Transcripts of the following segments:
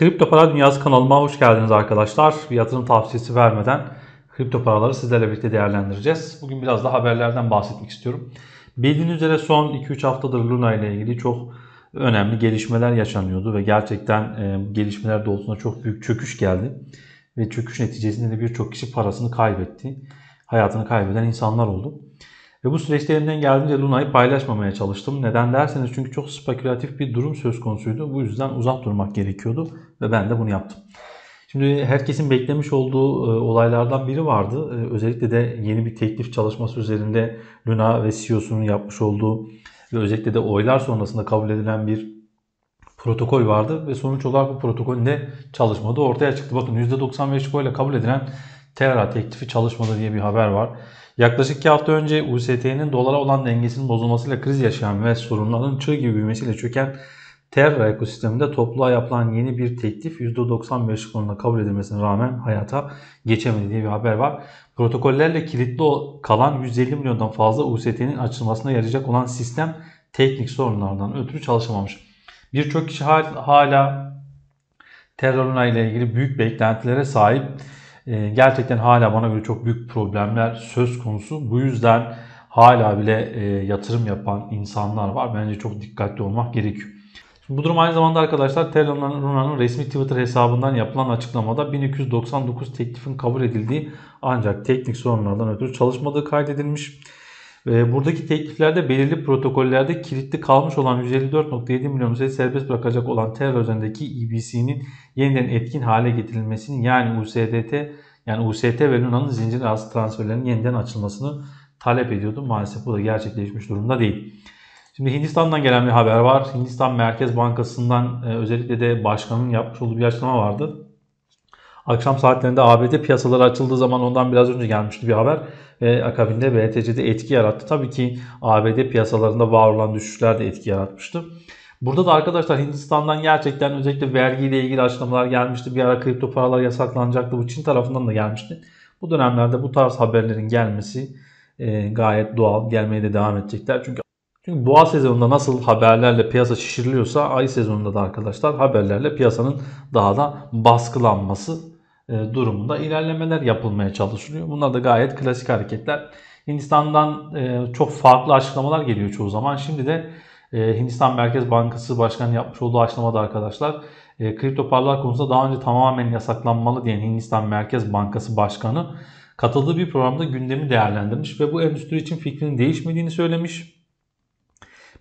Kripto Para Dünyası kanalıma hoş geldiniz arkadaşlar. Bir yatırım tavsiyesi vermeden kripto paraları sizlerle birlikte değerlendireceğiz. Bugün biraz da haberlerden bahsetmek istiyorum. Bildiğiniz üzere son 2-3 haftadır Luna ile ilgili çok önemli gelişmeler yaşanıyordu ve gerçekten gelişmeler doğrultusunda çok büyük çöküş geldi. Ve çöküş neticesinde de birçok kişi parasını kaybetti. Hayatını kaybeden insanlar oldu. Ve bu süreçte elimden geldiğince Luna'yı paylaşmamaya çalıştım. Neden derseniz çünkü çok spekülatif bir durum söz konusuydu. Bu yüzden uzak durmak gerekiyordu ve ben de bunu yaptım. Şimdi herkesin beklemiş olduğu olaylardan biri vardı. Özellikle de yeni bir teklif çalışması üzerinde Luna ve CEO'sunun yapmış olduğu ve özellikle de oylar sonrasında kabul edilen bir protokol vardı ve sonuç olarak bu protokolün de çalışmadığı ortaya çıktı. Bakın %95 oyla kabul edilen Terra teklifi çalışmadı diye bir haber var. Yaklaşık 2 hafta önce UST'nin dolara olan dengesinin bozulmasıyla kriz yaşayan ve sorunların çığ gibi büyümesiyle çöken Terra ekosisteminde topluluğa yapılan yeni bir teklif %95 oranında kabul edilmesine rağmen hayata geçemedi diye bir haber var. Protokollerle kilitli kalan 150 milyondan fazla UST'nin açılmasına yarayacak olan sistem teknik sorunlardan ötürü çalışamamış. Birçok kişi hala Terra Luna ile ilgili büyük beklentilere sahip. Gerçekten hala bana göre çok büyük problemler söz konusu. Bu yüzden hala bile yatırım yapan insanlar var. Bence çok dikkatli olmak gerekiyor. Şimdi bu durum aynı zamanda arkadaşlar Terra Luna'nın resmi Twitter hesabından yapılan açıklamada 1299 teklifin kabul edildiği ancak teknik sorunlardan ötürü çalışmadığı kaydedilmiş. Buradaki tekliflerde belirli protokollerde kilitli kalmış olan 154.7 milyon sayı serbest bırakacak olan Terra üzerindeki EBC'nin yeniden etkin hale getirilmesini yani UST ve Luna'nın zincir ağası transferlerinin yeniden açılmasını talep ediyordu. Maalesef bu da gerçekleşmiş durumda değil. Şimdi Hindistan'dan gelen bir haber var. Hindistan Merkez Bankası'ndan özellikle de başkanın yapmış olduğu bir açıklama vardı. Akşam saatlerinde ABD piyasaları açıldığı zaman ondan biraz önce gelmişti bir haber ve akabinde BTC'de etki yarattı. Tabii ki ABD piyasalarında var olan düşüşler de etki yaratmıştı. Burada da arkadaşlar Hindistan'dan gerçekten özellikle vergiyle ilgili açıklamalar gelmişti. Bir ara kripto paralar yasaklanacaktı. Bu Çin tarafından da gelmişti. Bu dönemlerde bu tarz haberlerin gelmesi gayet doğal. Gelmeye de devam edecekler. Çünkü boğa sezonunda nasıl haberlerle piyasa şişiriliyorsa ay sezonunda da arkadaşlar haberlerle piyasanın daha da baskılanması durumunda ilerlemeler yapılmaya çalışılıyor. Bunlar da gayet klasik hareketler. Hindistan'dan çok farklı açıklamalar geliyor çoğu zaman. Şimdi de Hindistan Merkez Bankası Başkanı yapmış olduğu açıklamada arkadaşlar kripto paralar konusunda daha önce tamamen yasaklanmalı diyen Hindistan Merkez Bankası Başkanı katıldığı bir programda gündemi değerlendirmiş ve bu endüstri için fikrinin değişmediğini söylemiş.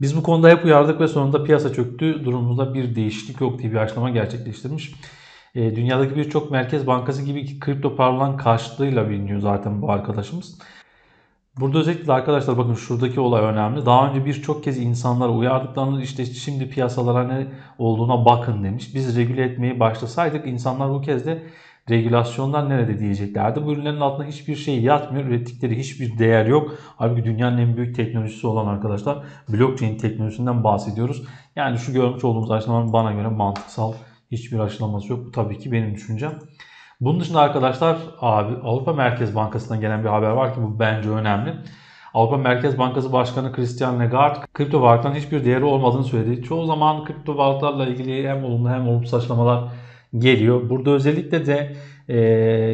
Biz bu konuda hep uyardık ve sonunda piyasa çöktü. Durumumuzda bir değişiklik yok diye bir açıklama gerçekleştirmiş. Dünyadaki birçok merkez bankası gibi kripto paraların karşıtlığıyla biliniyor zaten bu arkadaşımız. Burada özellikle arkadaşlar bakın şuradaki olay önemli. Daha önce birçok kez insanlara uyardıklarını işte şimdi piyasalara ne olduğuna bakın demiş. Biz regüle etmeyi başlasaydık insanlar bu kez de regülasyonlar nerede diyeceklerdi. Bu ürünlerin altında hiçbir şey yatmıyor. Ürettikleri hiçbir değer yok. Halbuki dünyanın en büyük teknolojisi olan arkadaşlar blockchain teknolojisinden bahsediyoruz. Yani şu görmüş olduğumuz aşılamanın bana göre mantıksal hiçbir aşılaması yok. Bu tabii ki benim düşüncem. Bunun dışında arkadaşlar Avrupa Merkez Bankası'ndan gelen bir haber var ki bu bence önemli. Avrupa Merkez Bankası Başkanı Christian Lagarde kripto varlıkların hiçbir değeri olmadığını söyledi. Çoğu zaman kripto varlıklarla ilgili hem olumlu hem olumsuz açıklamalar geliyor. Burada özellikle de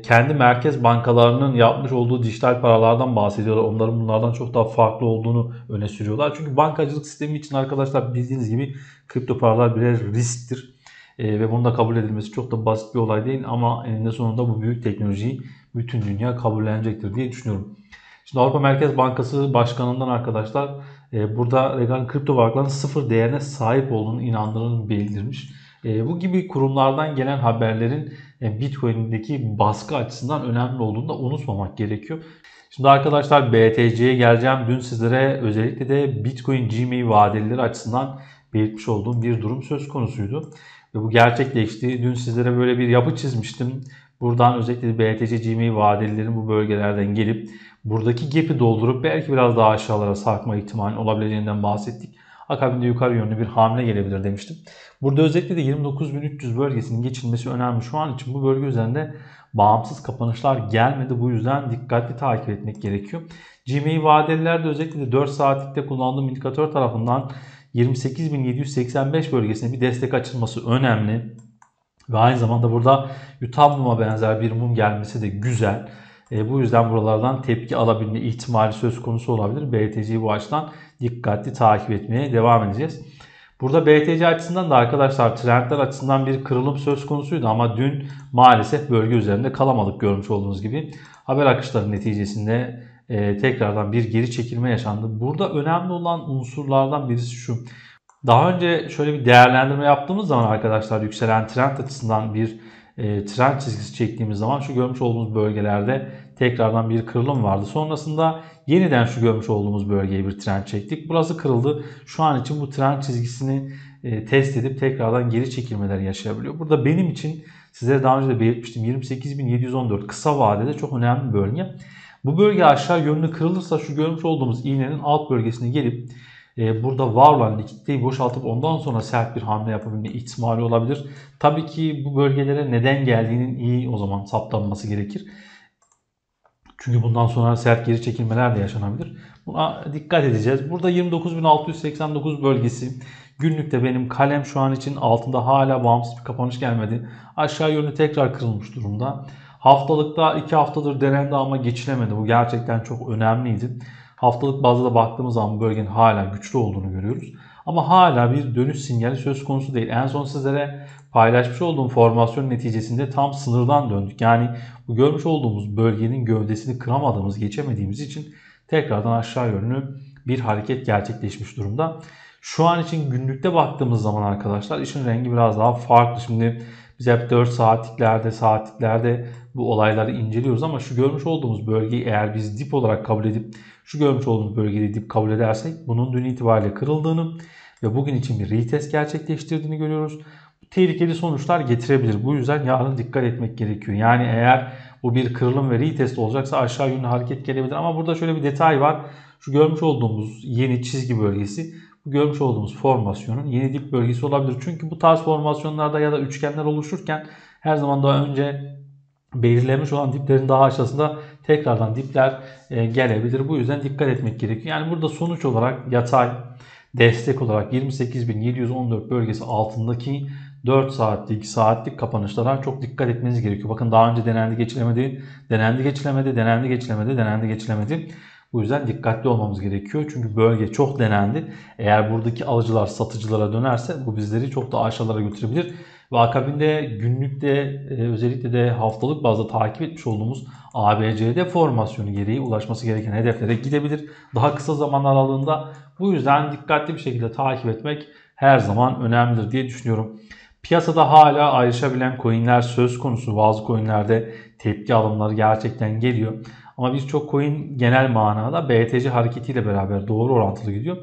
kendi merkez bankalarının yapmış olduğu dijital paralardan bahsediyorlar. Onların bunlardan çok daha farklı olduğunu öne sürüyorlar. Çünkü bankacılık sistemi için arkadaşlar bildiğiniz gibi kripto paralar birer risktir. Ve bunun da kabul edilmesi çok da basit bir olay değil ama eninde sonunda bu büyük teknolojiyi bütün dünya kabullenecektir diye düşünüyorum. Şimdi Avrupa Merkez Bankası Başkanı'ndan arkadaşlar burada Regal kripto varlıkların sıfır değerine sahip olduğunu inandığını bildirmiş. Bu gibi kurumlardan gelen haberlerin Bitcoin'deki baskı açısından önemli olduğunu da unutmamak gerekiyor. Şimdi arkadaşlar BTC'ye geleceğim. Dün sizlere özellikle de Bitcoin GME vadelileri açısından belirtmiş olduğum bir durum söz konusuydu. Ve bu gerçekleşti. Dün sizlere böyle bir yapı çizmiştim. Buradan özellikle BTC GME vadelilerin bu bölgelerden gelip buradaki gap'i doldurup belki biraz daha aşağılara sarkma ihtimali olabileceğinden bahsettik. Akabinde yukarı yönlü bir hamle gelebilir demiştim. Burada özellikle de 29.300 bölgesinin geçilmesi önemli. Şu an için bu bölge üzerinde bağımsız kapanışlar gelmedi. Bu yüzden dikkatli takip etmek gerekiyor. GME vadelilerde özellikle de 4 saatlikte kullandığım indikatör tarafından 28.785 bölgesine bir destek açılması önemli. Ve aynı zamanda burada yutan muma benzer bir mum gelmesi de güzel. Bu yüzden buralardan tepki alabilme ihtimali söz konusu olabilir. BTC'yi bu açıdan dikkatli takip etmeye devam edeceğiz. Burada BTC açısından da arkadaşlar trendler açısından bir kırılım söz konusuydu ama dün maalesef bölge üzerinde kalamadık görmüş olduğunuz gibi. Haber akışları neticesinde tekrardan bir geri çekilme yaşandı. Burada önemli olan unsurlardan birisi şu. Daha önce şöyle bir değerlendirme yaptığımız zaman arkadaşlar yükselen trend açısından bir trend çizgisi çektiğimiz zaman şu görmüş olduğumuz bölgelerde tekrardan bir kırılım vardı. Sonrasında yeniden şu görmüş olduğumuz bölgeye bir trend çektik. Burası kırıldı. Şu an için bu trend çizgisini test edip tekrardan geri çekilmeler yaşayabiliyor. Burada benim için sizlere daha önce de belirtmiştim 28.714 kısa vadede çok önemli bir bölge. Bu bölge aşağı yönlü kırılırsa şu görmüş olduğumuz iğnenin alt bölgesine gelip burada var olan likiditeyi boşaltıp ondan sonra sert bir hamle yapabilme ihtimali olabilir. Tabii ki bu bölgelere neden geldiğinin iyi o zaman saptanması gerekir. Çünkü bundan sonra sert geri çekilmeler de yaşanabilir. Buna dikkat edeceğiz. Burada 29.689 bölgesi günlükte benim kalem şu an için altında hala bağımsız bir kapanış gelmedi. Aşağı yönlü tekrar kırılmış durumda. Haftalıkta 2 haftadır denendi ama geçilemedi. Bu gerçekten çok önemliydi. Haftalık bazda da baktığımız zaman bölgenin hala güçlü olduğunu görüyoruz. Ama hala bir dönüş sinyali söz konusu değil. En son sizlere paylaşmış olduğum formasyon neticesinde tam sınırdan döndük. Yani bu görmüş olduğumuz bölgenin gövdesini kıramadığımız, geçemediğimiz için tekrardan aşağı yönlü bir hareket gerçekleşmiş durumda. Şu an için günlükte baktığımız zaman arkadaşlar işin rengi biraz daha farklı. Şimdi biz hep 4 saatliklerde bu olayları inceliyoruz ama şu görmüş olduğumuz bölgeyi eğer biz dip olarak kabul edip şu görmüş olduğumuz bölgeyi dip kabul edersek bunun dün itibariyle kırıldığını ve bugün için bir retest gerçekleştirdiğini görüyoruz. Tehlikeli sonuçlar getirebilir. Bu yüzden yarın dikkat etmek gerekiyor. Yani eğer bu bir kırılım ve retest olacaksa aşağı yönlü hareket gelebilir. Ama burada şöyle bir detay var. Şu görmüş olduğumuz yeni çizgi bölgesi, bu görmüş olduğumuz formasyonun yeni dip bölgesi olabilir. Çünkü bu tarz formasyonlarda ya da üçgenler oluşurken her zaman daha önce belirlenmiş olan diplerin daha aşağısında tekrardan dipler gelebilir. Bu yüzden dikkat etmek gerekiyor. Yani burada sonuç olarak yatay destek olarak 28.714 bölgesi altındaki 4 saatlik, saatlik kapanışlara çok dikkat etmeniz gerekiyor. Bakın daha önce denendi geçilemedi, denendi geçilemedi, denendi geçilemedi, denendi geçilemedi. Bu yüzden dikkatli olmamız gerekiyor. Çünkü bölge çok denendi. Eğer buradaki alıcılar satıcılara dönerse bu bizleri çok daha aşağılara götürebilir. Ve akabinde günlükte özellikle de haftalık bazda takip etmiş olduğumuz ABCD formasyonu gereği ulaşması gereken hedeflere gidebilir. Daha kısa zaman aralığında. Bu yüzden dikkatli bir şekilde takip etmek her zaman önemlidir diye düşünüyorum. Piyasada hala ayrışabilen coinler söz konusu. Bazı coinlerde tepki alımları gerçekten geliyor. Ama birçok coin genel manada BTC hareketiyle beraber doğru orantılı gidiyor.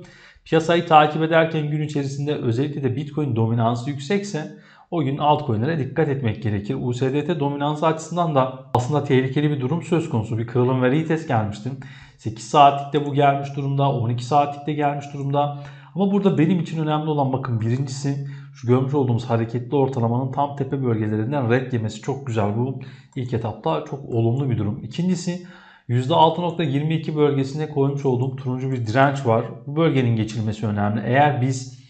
Piyasayı takip ederken gün içerisinde özellikle de Bitcoin dominansı yüksekse o gün altcoin'lere dikkat etmek gerekir. USDT dominansı açısından da aslında tehlikeli bir durum söz konusu. Bir kırılım ve retest gelmişti. 8 saatlikte bu gelmiş durumda, 12 saatlikte gelmiş durumda. Ama burada benim için önemli olan bakın birincisi şu görmüş olduğumuz hareketli ortalamanın tam tepe bölgelerinden red yemesi çok güzel. Bu ilk etapta çok olumlu bir durum. İkincisi %6.22 bölgesine koymuş olduğum turuncu bir direnç var. Bu bölgenin geçilmesi önemli. Eğer biz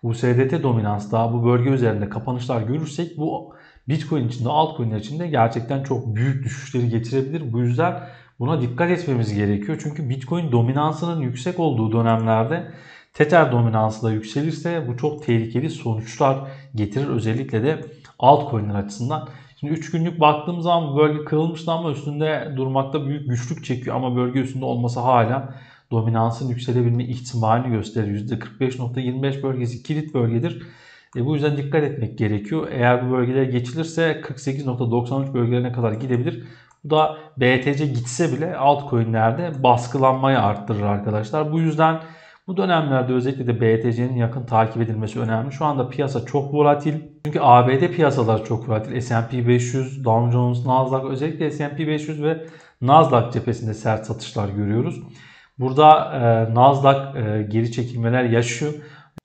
USDT dominansta bu bölge üzerinde kapanışlar görürsek bu Bitcoin içinde altcoin'ler içinde gerçekten çok büyük düşüşleri getirebilir. Bu yüzden buna dikkat etmemiz gerekiyor. Çünkü Bitcoin dominansının yüksek olduğu dönemlerde Tether dominansı da yükselirse bu çok tehlikeli sonuçlar getirir. Özellikle de altcoin'ler açısından. Şimdi 3 günlük baktığım zaman bu bölge kırılmıştı ama üstünde durmakta büyük güçlük çekiyor. Ama bölge üstünde olması hala dominansın yükselebilme ihtimalini gösterir. %45.25 bölgesi kilit bölgedir. Bu yüzden dikkat etmek gerekiyor. Eğer bu bölgeler geçilirse 48.93 bölgelerine kadar gidebilir. Bu da BTC gitse bile altcoin'lerde baskılanmayı arttırır arkadaşlar. Bu yüzden bu dönemlerde özellikle de BTC'nin yakın takip edilmesi önemli. Şu anda piyasa çok volatil. Çünkü ABD piyasaları çok volatil. S&P 500, Dow Jones, Nasdaq özellikle S&P 500 ve Nasdaq cephesinde sert satışlar görüyoruz. Burada Nasdaq geri çekilmeler yaşıyor.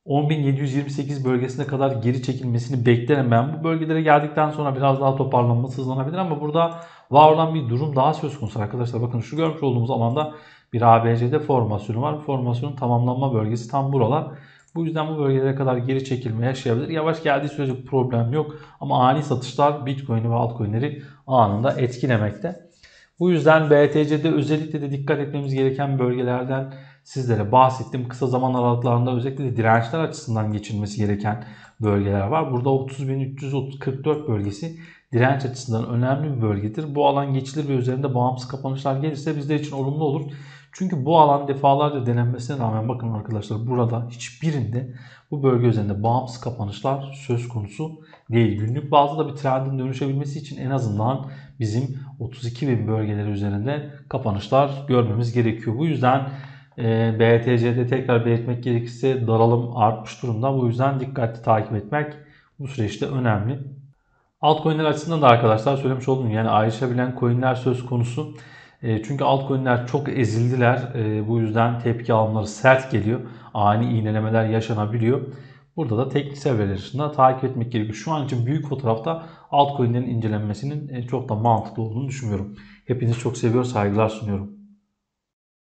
10.728 bölgesine kadar geri çekilmesini beklerim ben. Bu bölgelere geldikten sonra biraz daha toparlanması hızlanabilir ama burada var olan bir durum daha söz konusu arkadaşlar. Bakın şu görmüş olduğumuz alanda bir ABCD formasyonu var. Bu formasyonun tamamlanma bölgesi tam buralar. Bu yüzden bu bölgelere kadar geri çekilme yaşayabilir. Yavaş geldiği sürece problem yok. Ama ani satışlar Bitcoin'i ve altcoin'leri anında etkilemekte. Bu yüzden BTC'de özellikle de dikkat etmemiz gereken bölgelerden sizlere bahsettim. Kısa zaman aralıklarında özellikle de dirençler açısından geçilmesi gereken bölgeler var. Burada 30.344 bölgesi direnç açısından önemli bir bölgedir. Bu alan geçilir ve üzerinde bağımsız kapanışlar gelirse bizler için olumlu olur. Çünkü bu alan defalarca denenmesine rağmen bakın arkadaşlar burada hiçbirinde bu bölge üzerinde bağımsız kapanışlar söz konusu değil. Günlük bazda da bir trendin dönüşebilmesi için en azından bizim 32.000 bölgeleri üzerinde kapanışlar görmemiz gerekiyor. Bu yüzden BTC'de tekrar belirtmek gerekirse daralım artmış durumda. Bu yüzden dikkatli takip etmek bu süreçte önemli. Altcoin'ler açısından da arkadaşlar söylemiş oldum. Yani ayrışabilen coin'ler söz konusu. Çünkü altcoin'ler çok ezildiler. Bu yüzden tepki alımları sert geliyor. Ani iğnelemeler yaşanabiliyor. Burada da teknik seviyeler arasında takip etmek gerekiyor. Şu an için büyük fotoğrafta altcoin'lerin incelenmesinin çok da mantıklı olduğunu düşünmüyorum. Hepinizi çok seviyor, saygılar sunuyorum.